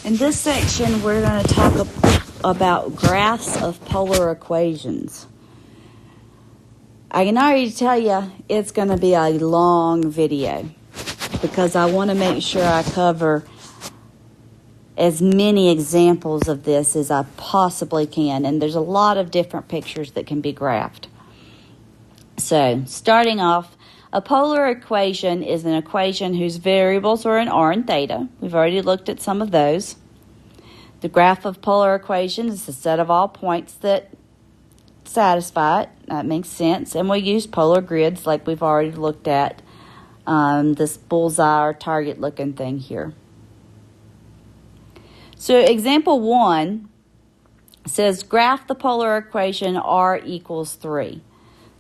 In this section, we're going to talk about graphs of polar equations. I can already tell you it's going to be a long video because I want to make sure I cover as many examples of this as I possibly can, and there's a lot of different pictures that can be graphed. So, starting off, a polar equation is an equation whose variables are in r and theta. We've already looked at some of those. The graph of polar equation is the set of all points that satisfy it. That makes sense. And we use polar grids like we've already looked at. This bullseye or target looking thing here. So example 1 says graph the polar equation r equals 3.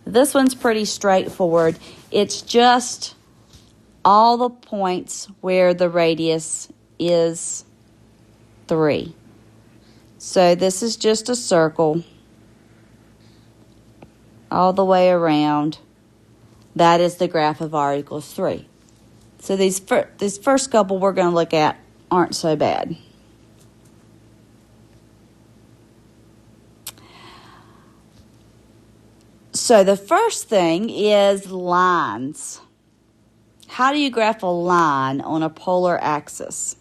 This one's pretty straightforward. It's just all the points where the radius is 3. So this is just a circle all the way around. That is the graph of r equals 3. So these first couple we're going to look at aren't so bad. So the first thing is lines. How do you graph a line on a polar axis?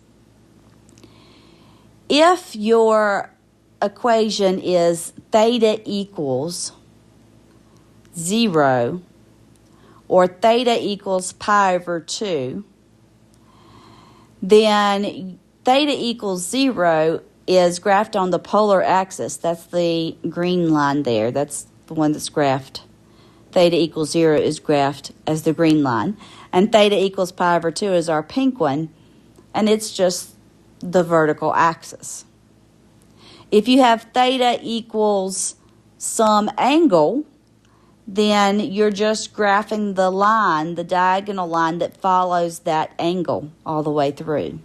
If your equation is theta equals 0 or theta equals pi over 2, then theta equals 0 is graphed on the polar axis. That's the green line there. That's the one that's graphed. Theta equals 0 is graphed as the green line. And theta equals pi over 2 is our pink one. And it's just the vertical axis. If you have theta equals some angle, then you're just graphing the line, the diagonal line that follows that angle all the way through.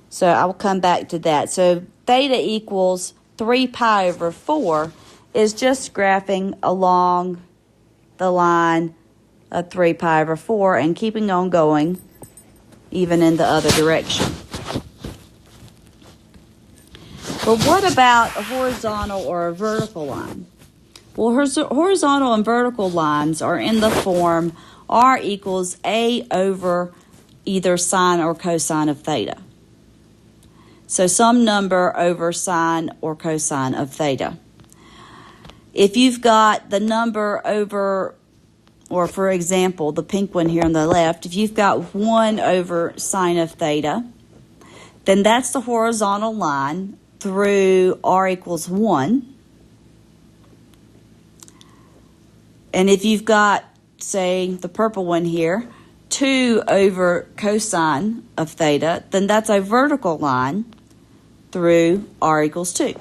So I will come back to that. So theta equals 3 pi over 4 is just graphing along the line of 3 pi over 4 and keeping on going even in the other direction. But what about a horizontal or a vertical line? Well, horizontal and vertical lines are in the form r equals a over either sine or cosine of theta. So some number over sine or cosine of theta. If you've got the number over, or for example, the pink one here on the left, if you've got 1 over sine of theta, then that's the horizontal line through r equals 1. And if you've got, say, the purple one here, 2 over cosine of theta, then that's a vertical line through r equals 2.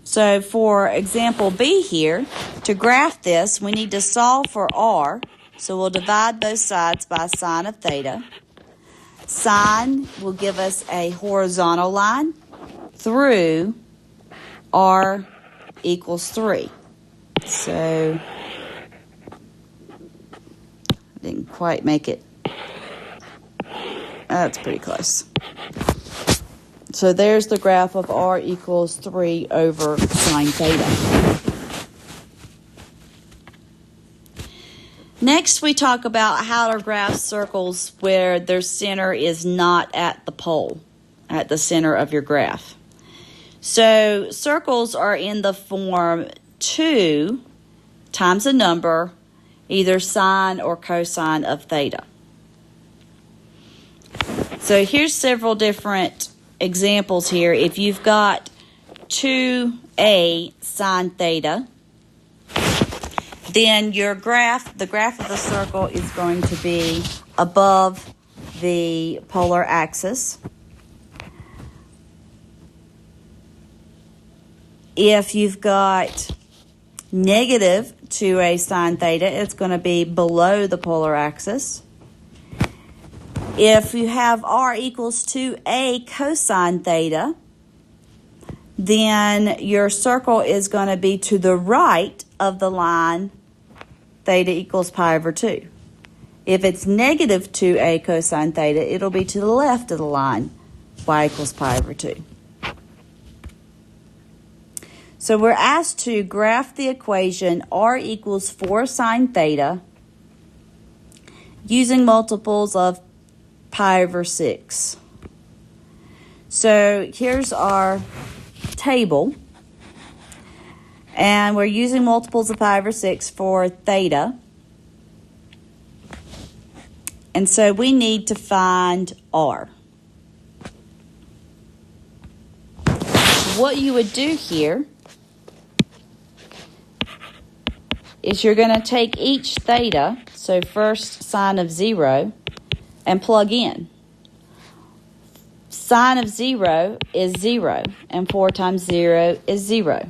So for example B here, to graph this, we need to solve for r. So we'll divide both sides by sine of theta. Sine will give us a horizontal line through r equals 3. So I didn't quite make it. That's pretty close. So there's the graph of r equals 3 over sine theta. Next, we talk about how to graph circles where their center is not at the pole, at the center of your graph. So circles are in the form 2 times a number, either sine or cosine of theta. So here's several different examples here. If you've got 2a sine theta, then your graph, the graph of the circle is going to be above the polar axis. If you've got negative 2a sine theta, it's going to be below the polar axis. If you have r equals 2a cosine theta, then your circle is going to be to the right of the line theta equals pi over 2. If it's negative 2a cosine theta, it'll be to the left of the line, y equals pi over 2. So we're asked to graph the equation r equals 4 sine theta using multiples of pi over 6. So here's our table, and we're using multiples of pi over 6 for theta. And so we need to find r. What you would do here is you're going to take each theta, so first sine of 0, and plug in. Sine of 0 is 0, and 4 times 0 is 0.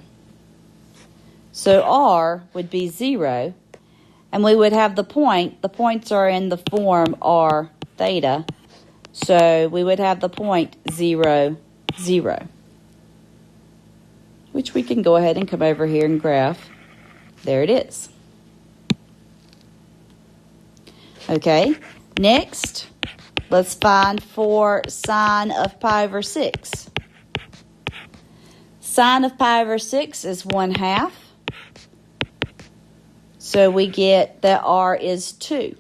So r would be 0, and we would have the point. The points are in the form r theta, so we would have the point 0, 0, which we can go ahead and come over here and graph. There it is. Okay, next, let's find for sine of pi over 6. Sine of pi over 6 is 1/2. So we get that r is 2.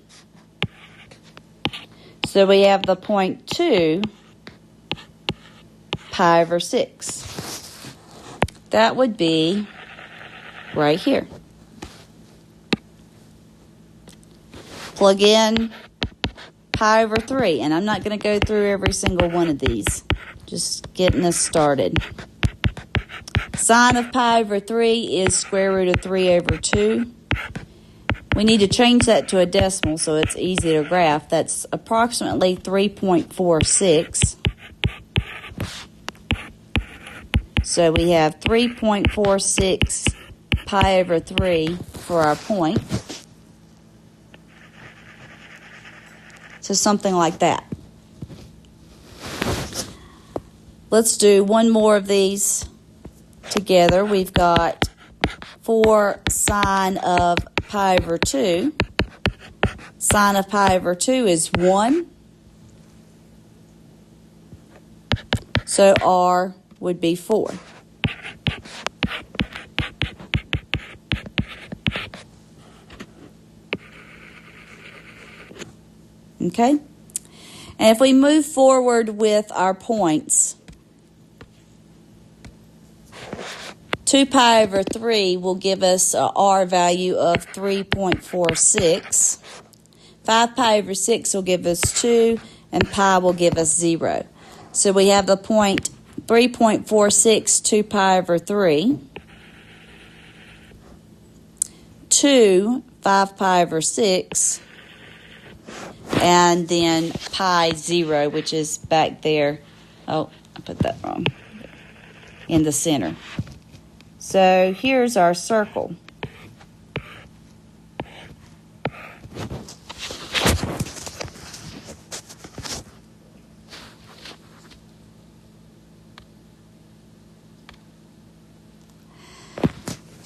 So we have the point 2 pi over 6. That would be right here. Plug in pi over 3, and I'm not going to go through every single one of these, just getting us started. Sine of pi over 3 is square root of 3 over 2. We need to change that to a decimal so it's easy to graph. That's approximately 3.46. So we have 3.46 pi over 3 for our point. So something like that. Let's do one more of these together. We've got 4 sine of pi over 2. Sine of pi over 2 is 1. So r would be 4. Okay? And if we move forward with our points, 2 pi over 3 will give us a r value of 3.46. 5 pi over 6 will give us 2, and pi will give us 0. So we have the point 3.46, 2 pi over 3, 2, 5 pi over 6, and then pi 0, which is back there. Oh, I put that wrong. In the center. So here's our circle.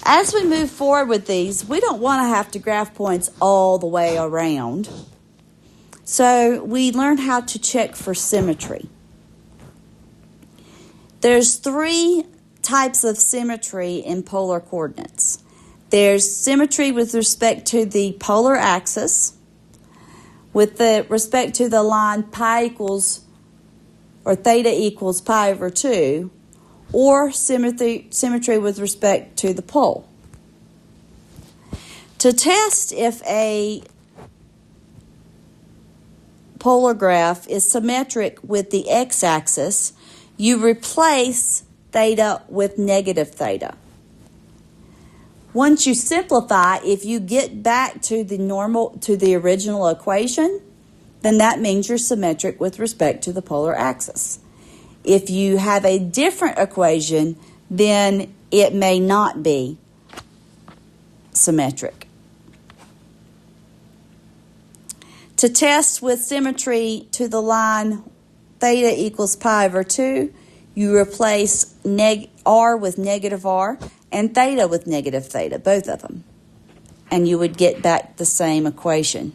As we move forward with these, we don't want to have to graph points all the way around. So we learn how to check for symmetry. There's 3 types of symmetry in polar coordinates. There's symmetry with respect to the polar axis, with respect to the line pi equals, or theta equals pi over 2, or symmetry with respect to the pole. To test if a polar graph is symmetric with the x-axis, you replace theta with negative theta. Once you simplify, if you get back to the original equation, then that means you're symmetric with respect to the polar axis. If you have a different equation, then it may not be symmetric. To test with symmetry to the line theta equals pi over 2, you replace r with negative r and theta with negative theta, both of them. and you would get back the same equation.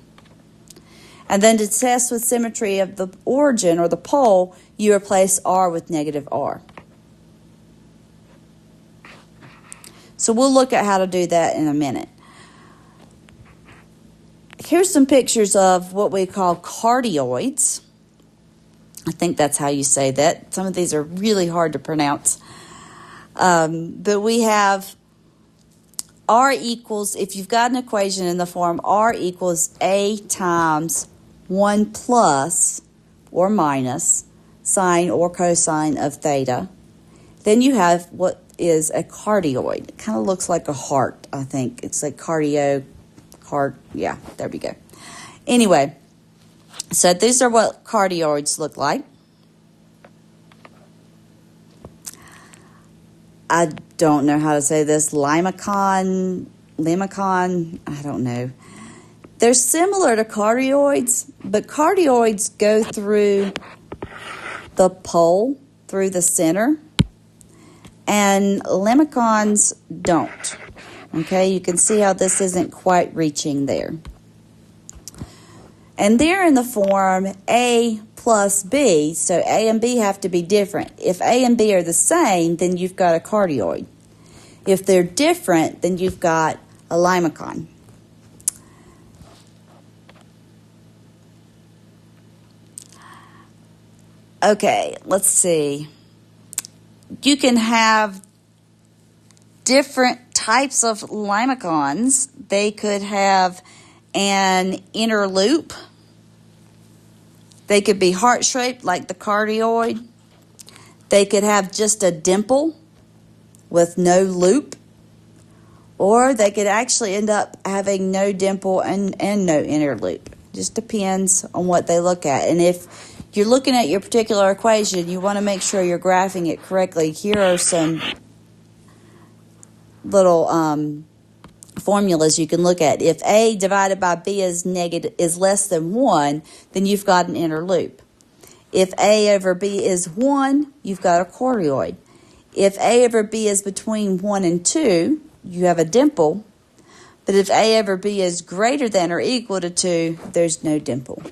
And then to test with symmetry of the origin or the pole, you replace r with negative r. So we'll look at how to do that in a minute. Here's some pictures of what we call cardioids. I think that's how you say that. Some of these are really hard to pronounce. But we have r equals, if you've got an equation in the form r equals a times 1 plus or minus sine or cosine of theta, then you have what is a cardioid. It kind of looks like a heart, I think. It's like yeah, there we go. Anyway, so these are what cardioids look like. I don't know how to say this. Lemniscates, I don't know. They're similar to cardioids, but cardioids go through the pole, through the center, and lemniscates don't. Okay, you can see how this isn't quite reaching there. And they're in the form A plus B, so A and B have to be different. If A and B are the same, then you've got a cardioid. If they're different, then you've got a lemniscate. Okay, let's see. You can have different types of lemniscates. They could have an inner loop. They could be heart-shaped like the cardioid. They could have just a dimple with no loop. Or they could actually end up having no dimple and no inner loop. Just depends on what they look at. And if you're looking at your particular equation, you want to make sure you're graphing it correctly. Here are some little formulas you can look at. If A divided by B is less than 1, then you've got an inner loop. If A over B is 1, you've got a cardioid. If A over B is between 1 and 2, you have a dimple. But if A over B is greater than or equal to 2, there's no dimple.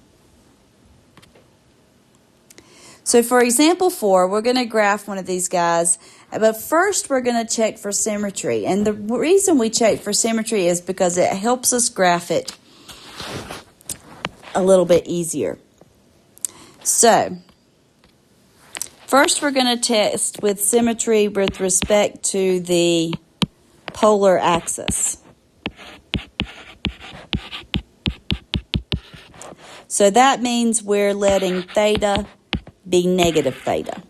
So for example 4, we're going to graph one of these guys. But first, we're going to check for symmetry. And the reason we check for symmetry is because it helps us graph it a little bit easier. So, first we're going to test with symmetry with respect to the polar axis. So that means we're letting theta be negative theta.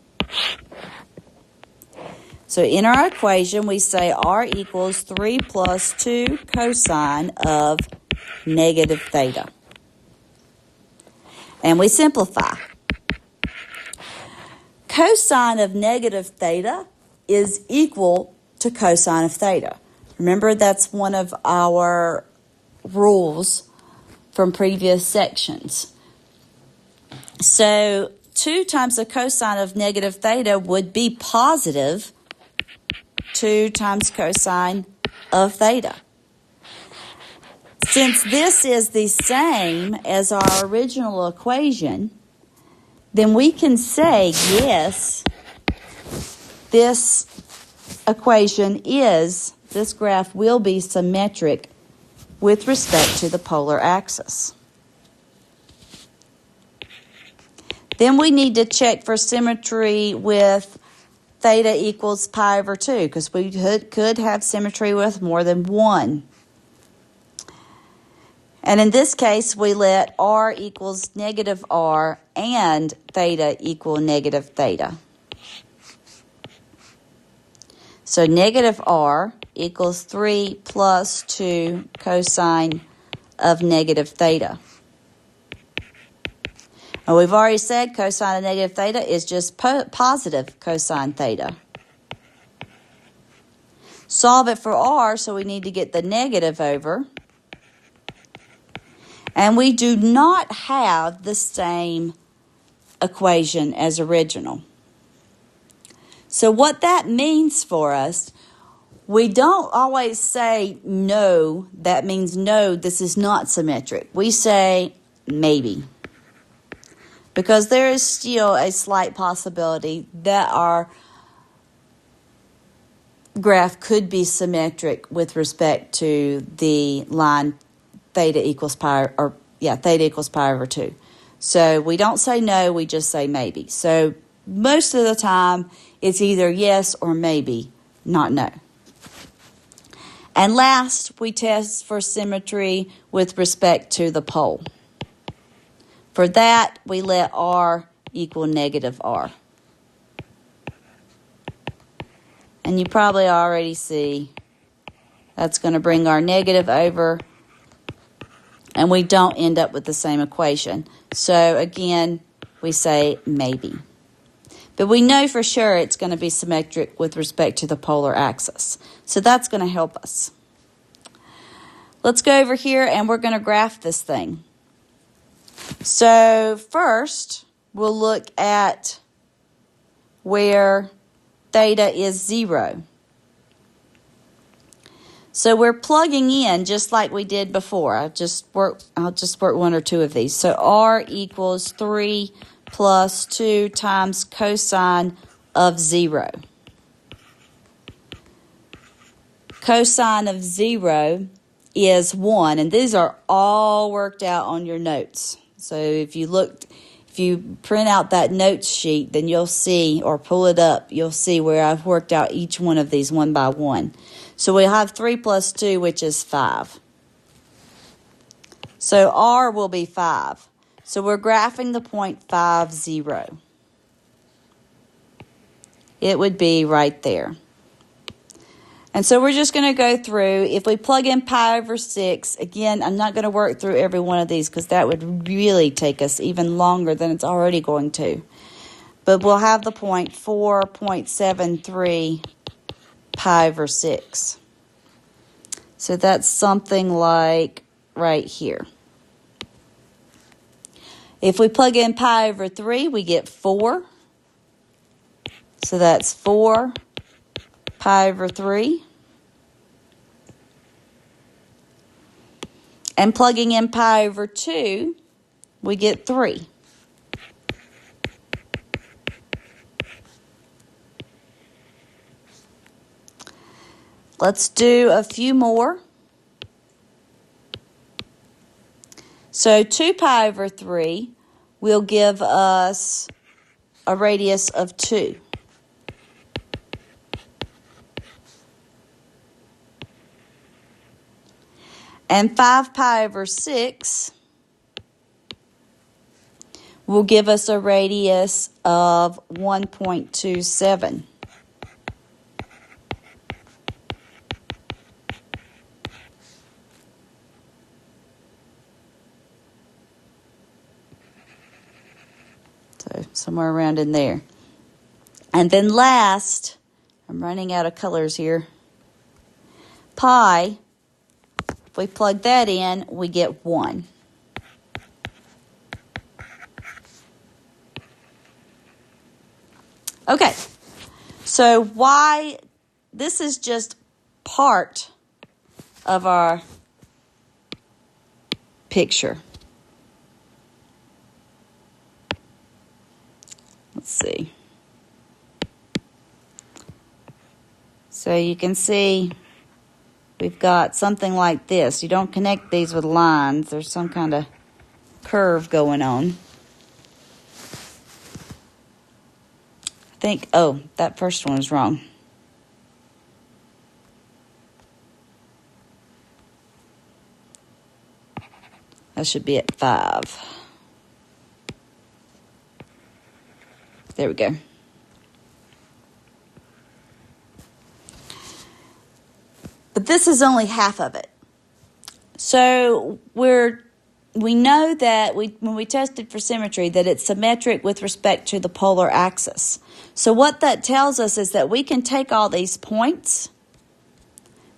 So in our equation, we say r equals 3 plus 2 cosine of negative theta. And we simplify. Cosine of negative theta is equal to cosine of theta. Remember, that's one of our rules from previous sections. So 2 times the cosine of negative theta would be positive 2 times cosine of theta. Since this is the same as our original equation, then we can say, yes, this graph will be symmetric with respect to the polar axis. Then we need to check for symmetry with theta equals pi over 2, because we could have symmetry with more than 1. And in this case, we let r equals negative r and theta equal negative theta. So negative r equals 3 plus 2 cosine of negative theta. And we've already said cosine of negative theta is just positive cosine theta. Solve it for r, so we need to get the negative over. And we do not have the same equation as original. So what that means for us, We don't always say no, that means no, this is not symmetric. We say maybe. Because there is still a slight possibility that our graph could be symmetric with respect to the line theta equals pi, or theta equals pi over 2. So we don't say no, we just say maybe. So most of the time, it's either yes or maybe, not no. And last, we test for symmetry with respect to the pole. For that, we let r equal negative r. And you probably already see that's going to bring our negative over, and we don't end up with the same equation. So again, we say maybe. But we know for sure it's going to be symmetric with respect to the polar axis. So that's going to help us. Let's go over here and we're going to graph this thing. So first, we'll look at where theta is 0. So we're plugging in just like we did before. I'll just work one or two of these. So r equals 3 plus 2 times cosine of 0. Cosine of 0 is 1, and these are all worked out on your notes. So if you print out that notes sheet, then you'll see, or pull it up, you'll see where I've worked out each one of these one by one. So we have 3 plus 2, which is 5. So r will be 5. So we're graphing the point 5, 0. It would be right there. And so we're just going to go through. If we plug in pi over 6, again, I'm not going to work through every one of these because that would really take us even longer than it's already going to. But we'll have the point 4.73 pi over 6. So that's something like right here. If we plug in pi over 3, we get 4. So that's 4 pi over 3. And plugging in pi over 2, we get 3. Let's do a few more. So 2 pi over 3 will give us a radius of 2. And 5 pi over 6 will give us a radius of 1.27. So somewhere around in there. And then last, I'm running out of colors here, pi. If we plug that in, we get 1. Okay, so why, this is just part of our picture. Let's see. So you can see we've got something like this. You don't connect these with lines. There's some kind of curve going on. I think, oh, that first one is wrong. That should be at 5. There we go. But this is only half of it. So we know that when we tested for symmetry that it's symmetric with respect to the polar axis. So what that tells us is that we can take all these points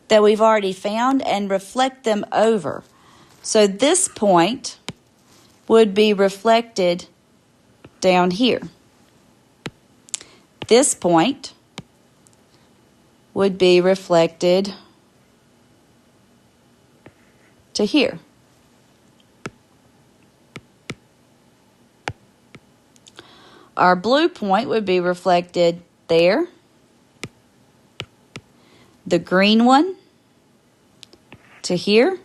that we've already found and reflect them over. So this point would be reflected down here. This point would be reflected to here. Our blue point would be reflected there. The green one to here.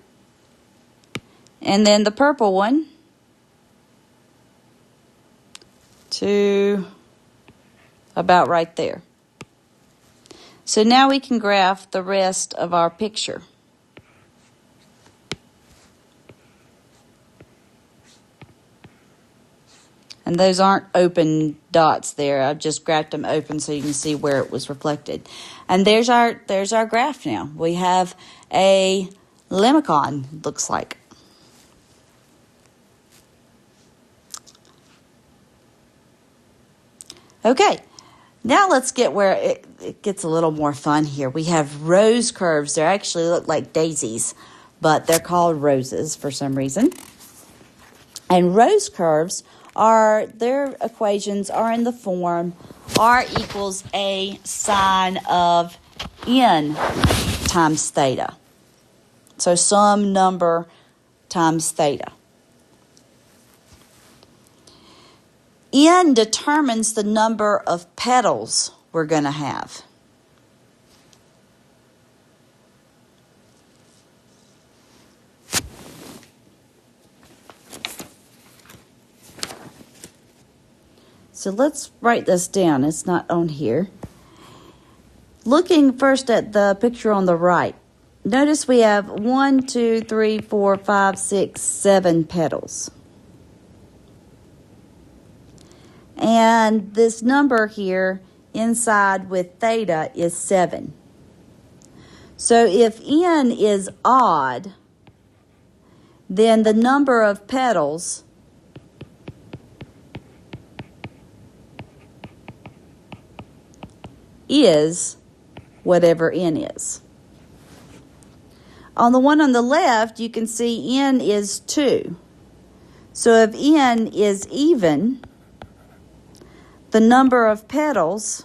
And then the purple one to about right there. So now we can graph the rest of our picture. And those aren't open dots there. I've just graphed them open so you can see where it was reflected. And there's our graph now. We have a lemnicon, looks like. Okay, now let's get where it gets a little more fun here. We have rose curves. They actually look like daisies, but they're called roses for some reason. And rose curves their equations are in the form r equals a sine of n times theta. So some number times theta. N determines the number of petals we're going to have. So let's write this down. It's not on here. Looking first at the picture on the right, notice we have 1, 2, 3, 4, 5, 6, 7 petals. And this number here inside with theta is 7. So if n is odd, then the number of petals is whatever n is. On the one on the left, you can see n is 2. So if n is even, the number of petals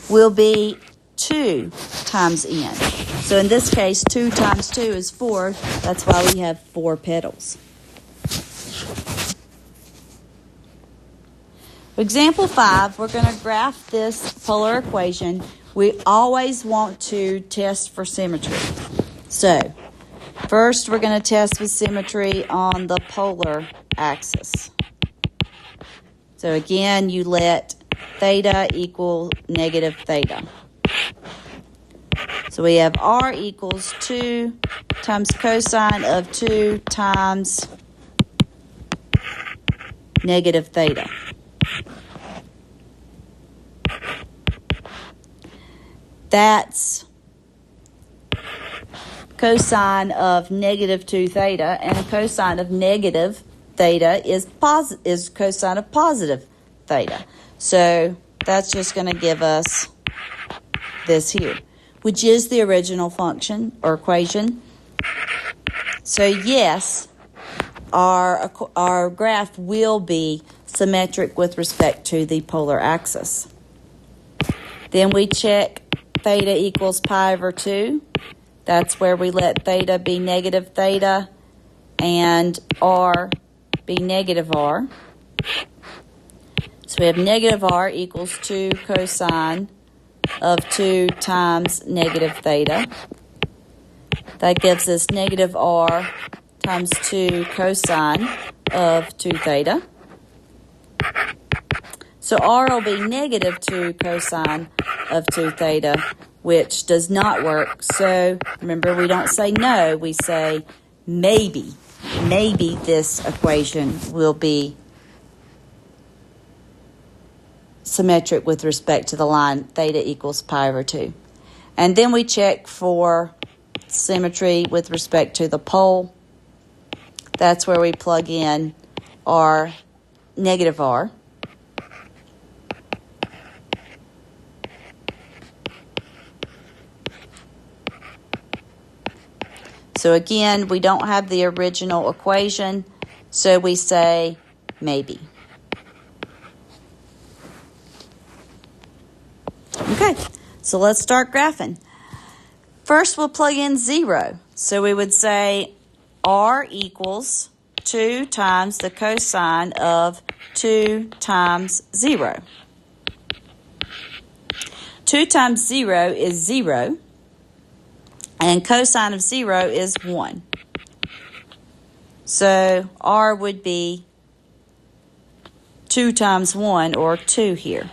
will be 2 times n. So in this case, 2 times 2 is 4. That's why we have 4 petals. Example 5, we're going to graph this polar equation. We always want to test for symmetry. So, first we're going to test with symmetry on the polar axis. So again, you let theta equal negative theta. So we have r equals 2 times cosine of 2 times negative theta. That's cosine of negative 2 theta, and cosine of negative theta is cosine of positive theta. So that's just going to give us this here, which is the original function or equation. So yes, our graph will be symmetric with respect to the polar axis. Then we check theta equals pi over 2. That's where we let theta be negative theta and r be negative r. So we have negative r equals 2 cosine of 2 times negative theta. That gives us negative r times 2 cosine of 2 theta. So r will be negative 2 cosine of 2 theta, which does not work. So remember, we don't say no, we say maybe. Maybe this equation will be symmetric with respect to the line theta equals pi over 2. And then we check for symmetry with respect to the pole. That's where we plug in r, negative r. So again, we don't have the original equation, so we say maybe. Okay, so let's start graphing. First, we'll plug in 0. So we would say r equals 2 times the cosine of 2 times 0. 2 times 0 is 0, and cosine of 0 is 1. So r would be 2 times 1, or 2 here.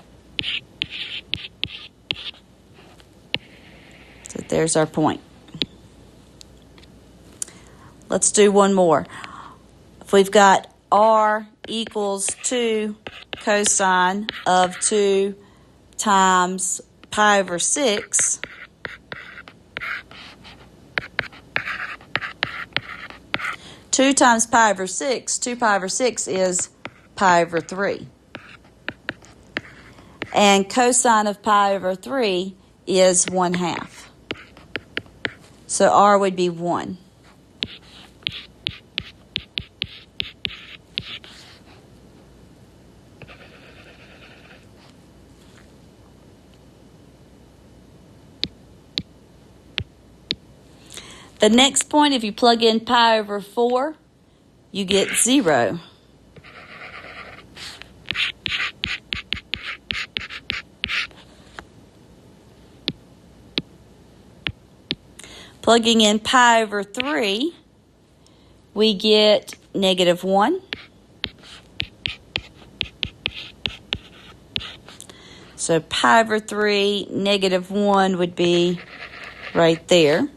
So there's our point. Let's do one more. If we've got r equals 2 cosine of 2 times pi over 6, two times pi over 6, 2 pi over 6 is pi over 3. And cosine of pi over 3 is 1/2. So r would be 1. The next point, if you plug in pi over 4, you get 0. Plugging in pi over 3, we get -1. So pi over 3, -1 would be right there.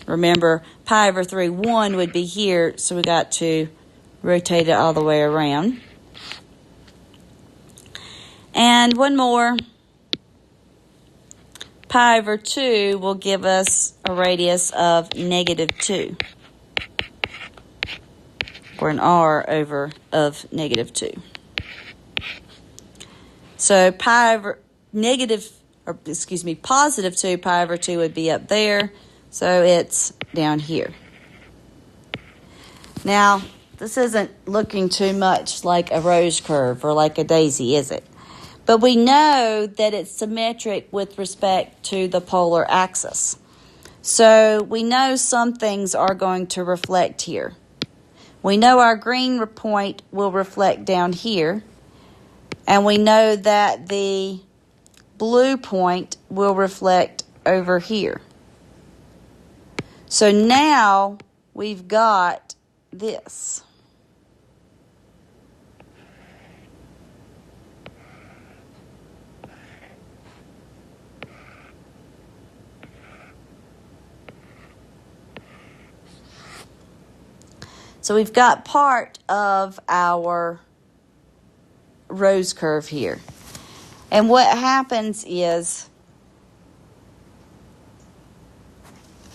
Remember, pi over 3, 1 would be here, so we got to rotate it all the way around. And one more. Pi over 2 will give us a radius of -2, or an r over of -2. So positive 2 pi over 2 would be up there, so it's down here. Now, this isn't looking too much like a rose curve or like a daisy, is it? But we know that it's symmetric with respect to the polar axis. So we know some things are going to reflect here. We know our green point will reflect down here. And we know that the blue point will reflect over here. So now we've got this. So we've got part of our rose curve here. And what happens is,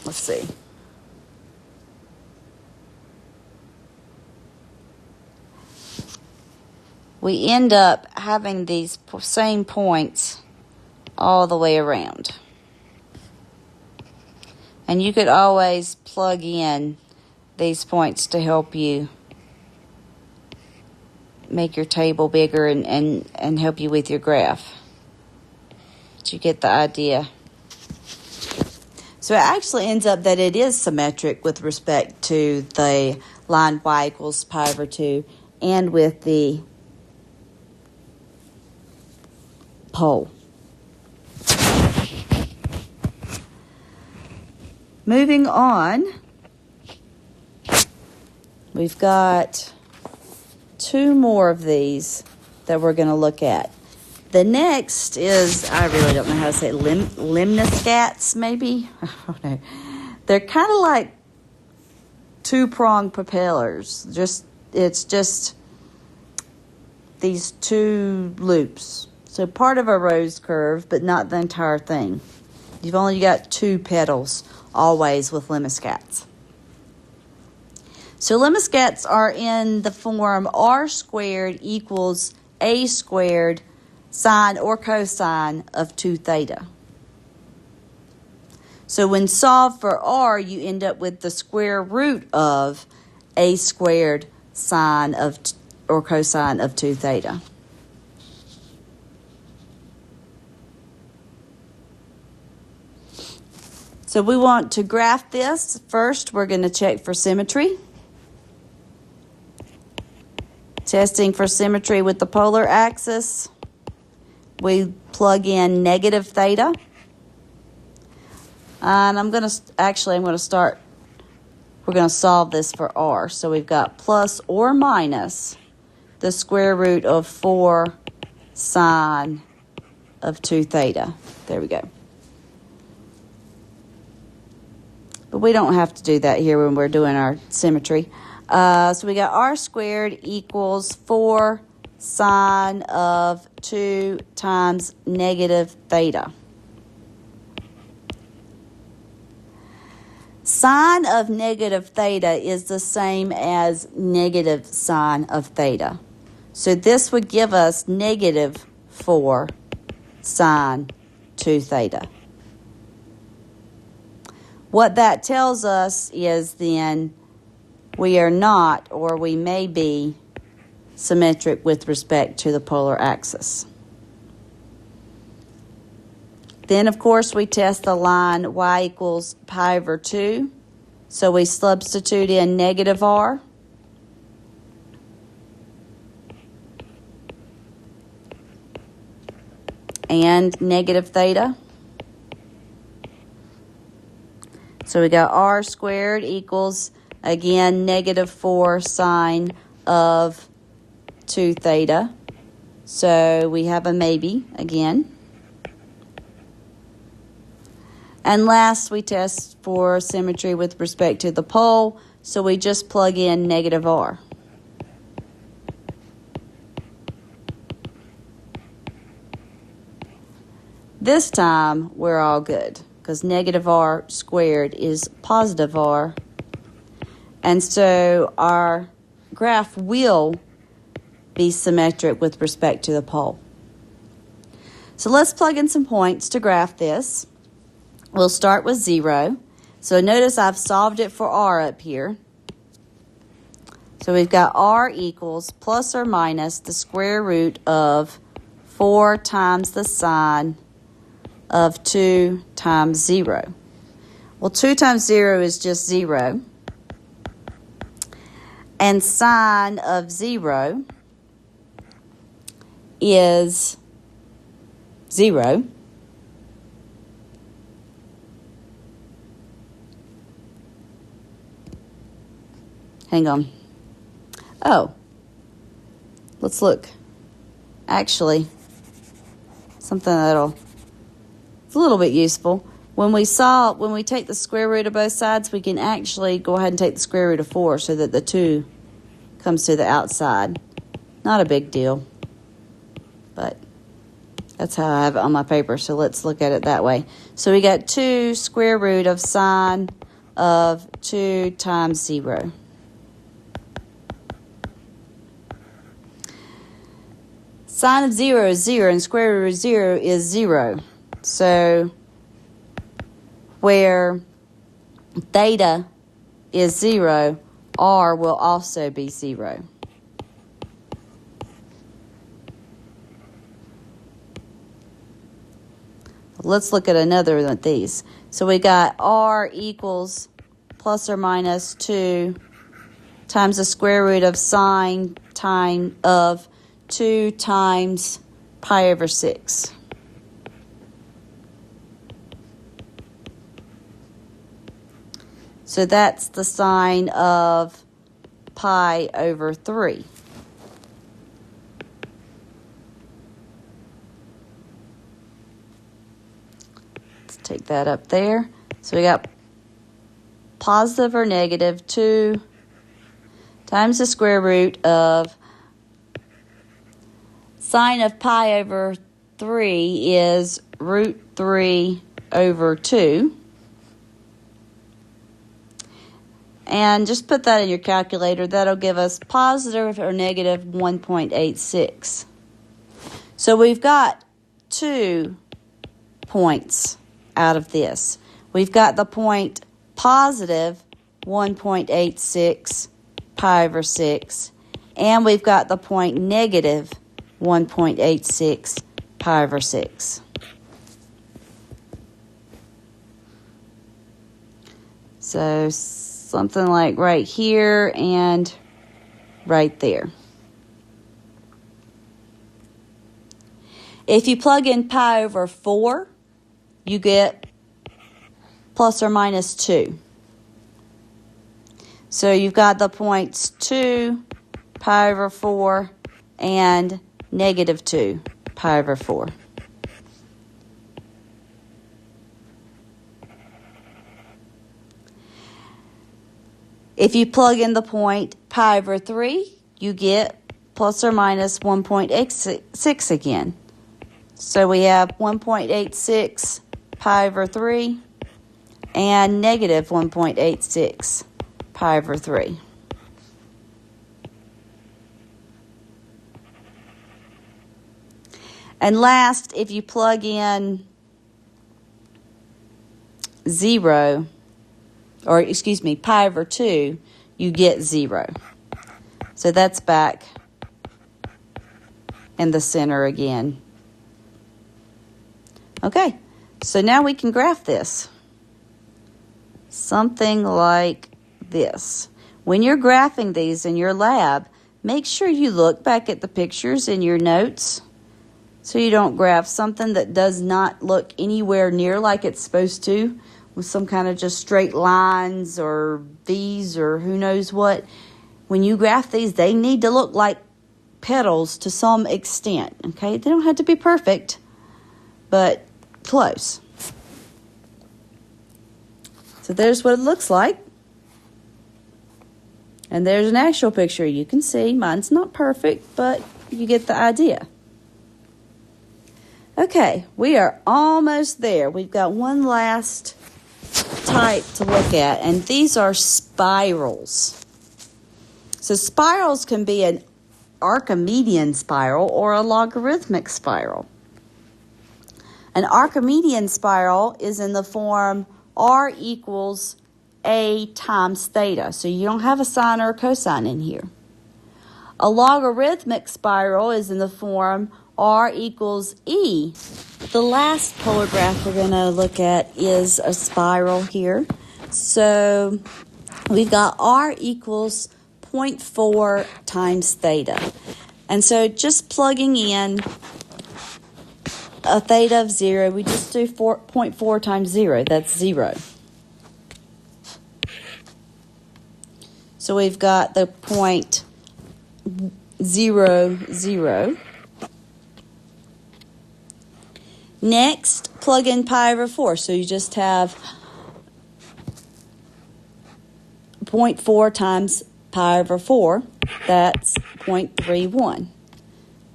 let's see. We end up having these same points all the way around. And you could always plug in these points to help you make your table bigger and help you with your graph. But you get the idea. So it actually ends up that it is symmetric with respect to the line y equals pi over 2 and with the pole. Moving on, we've got 2 more of these that we're going to look at. The next is, I really don't know how to say it, Lemniscates, maybe? I don't know. They're kind of like 2-pronged propellers. It's just these 2 loops. So part of a rose curve, but not the entire thing. You've only got 2 petals, always with Lemniscates. So Lemniscates are in the form r squared equals a squared sine or cosine of 2 theta. So when solved for r, you end up with the square root of a squared sine of or cosine of 2 theta. So we want to graph this. First, we're going to check for symmetry. Testing for symmetry with the polar axis. We plug in negative theta. And we're going to solve this for r. So we've got plus or minus the square root of 4 sine of 2 theta. There we go. But we don't have to do that here when we're doing our symmetry. So we got r squared equals 4 sine of 2 times negative theta. Sine of negative theta is the same as negative sine of theta. So this would give us negative 4 sine 2 theta. What that tells us is then we are not, or we may be, symmetric with respect to the polar axis. Then, of course, we test the line y equals pi over 2. So we substitute in negative r. And negative theta. So we got r squared equals, again, negative 4 sine of 2 theta. So we have a maybe again. And last, we test for symmetry with respect to the pole. So we just plug in negative r. This time, we're all good, because negative r squared is positive r. And so our graph will be symmetric with respect to the pole. So let's plug in some points to graph this. We'll start with 0. So notice I've solved it for r up here. So we've got r equals plus or minus the square root of 4 times the sine of 2 times 0. Well, 2 times 0 is just 0. And sine of 0 is 0. Hang on. Oh, let's look. Actually, something it's a little bit useful. When we take the square root of both sides, we can actually go ahead and take the square root of 4 so that the 2 comes to the outside. Not a big deal, but that's how I have it on my paper, so let's look at it that way. So we got 2 square root of sine of 2 times 0. Sine of 0 is 0, and square root of 0 is 0. So where theta is 0, r will also be 0. Let's look at another of these. So we got r equals plus or minus 2 times the square root of sine of 2 times pi over 6. So that's the sine of pi over 3. Let's take that up there. So we got positive or negative 2 times the square root of sine of pi over 3 is root 3 over 2. And just put that in your calculator. That'll give us positive or negative 1.86. So we've got 2 points out of this. We've got the point positive 1.86 pi over 6. And we've got the point negative 1.86 pi over 6. So something like right here and right there. If you plug in pi over 4, you get plus or minus 2. So you've got the points 2, pi over 4, and negative 2, pi over 4. If you plug in the point pi over 3, you get plus or minus 1.86 again. So we have 1.86 pi over 3 and negative 1.86 pi over 3. And last, if you plug in 0, or excuse me, pi over 2, you get 0. So that's back in the center again. Okay, so now we can graph this. Something like this. When you're graphing these in your lab, make sure you look back at the pictures in your notes so you don't graph something that does not look anywhere near like it's supposed to, with some kind of just straight lines or V's or who knows what. When you graph these, they need to look like petals to some extent, okay? They don't have to be perfect, but close. So there's what it looks like. And there's an actual picture. You can see mine's not perfect, but you get the idea. Okay, we are almost there. We've got one last type to look at, and these are spirals. So spirals can be an Archimedean spiral or a logarithmic spiral. An Archimedean spiral is in the form r equals a times theta. So you don't have a sine or a cosine in here. A logarithmic spiral is in the form r equals e. The last polar graph we're going to look at is a spiral here. So we've got r equals 0.4 times theta. And so just plugging in a theta of 0, we just do 0.4 times 0. That's 0. So we've got the point 0, 0. Next, plug in pi over 4. So you just have 0.4 times pi over 4. That's 0.31.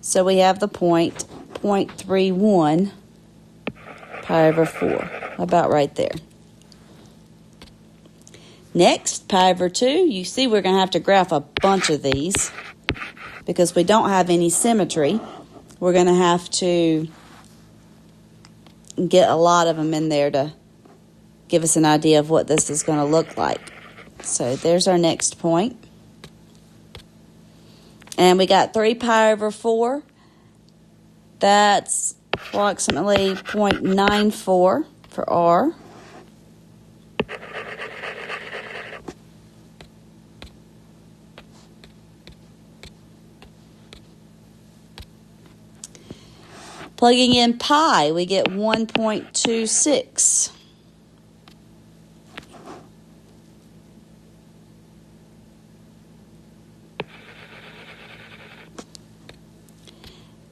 So we have the point 0.31 pi over 4, about right there. Next, pi over 2. You see we're going to have to graph a bunch of these because we don't have any symmetry. We're going to have to get a lot of them in there to give us an idea of what this is going to look like. So there's our next point. And we got 3 pi over 4. That's approximately 0.94 for r. Plugging in pi, we get 1.26.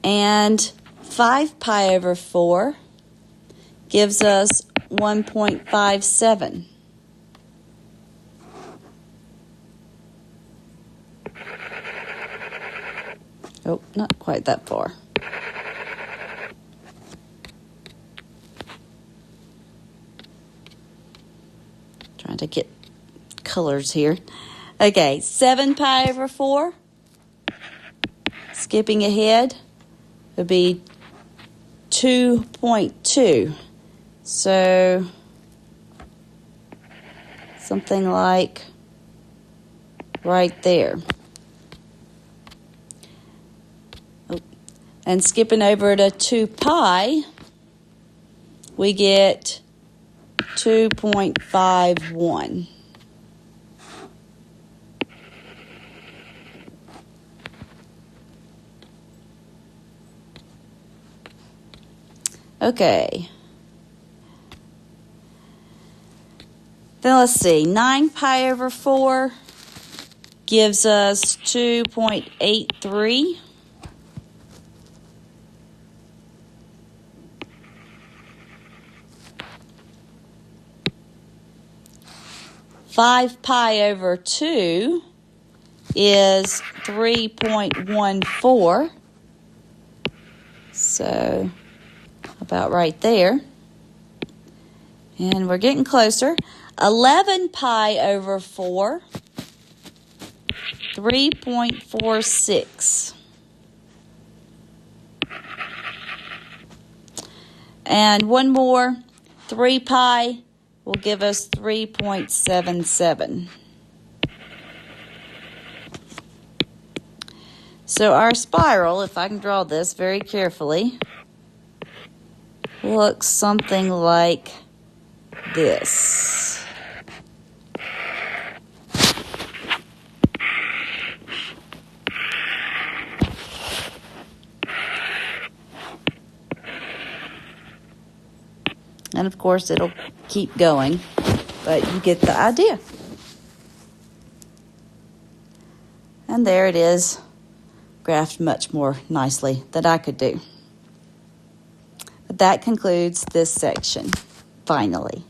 And 5 pi over 4 gives us 1.57. Oh, not quite that far. Trying to get colors here. Okay, 7 pi over 4. Skipping ahead would be 2.2. So something like right there. Oh. And skipping over to 2 pi, we get 2.51. Okay. Then let's see. 9 pi over 4 gives us 2.83. Five pi over 2 is 3.14. So about right there. And we're getting closer. 11 pi over 4, 3.46. And one more, 3 pi will give us 3.77. So our spiral, if I can draw this very carefully, looks something like this. And of course it'll keep going, but you get the idea. And there it is, graphed much more nicely than I could do. But that concludes this section, finally.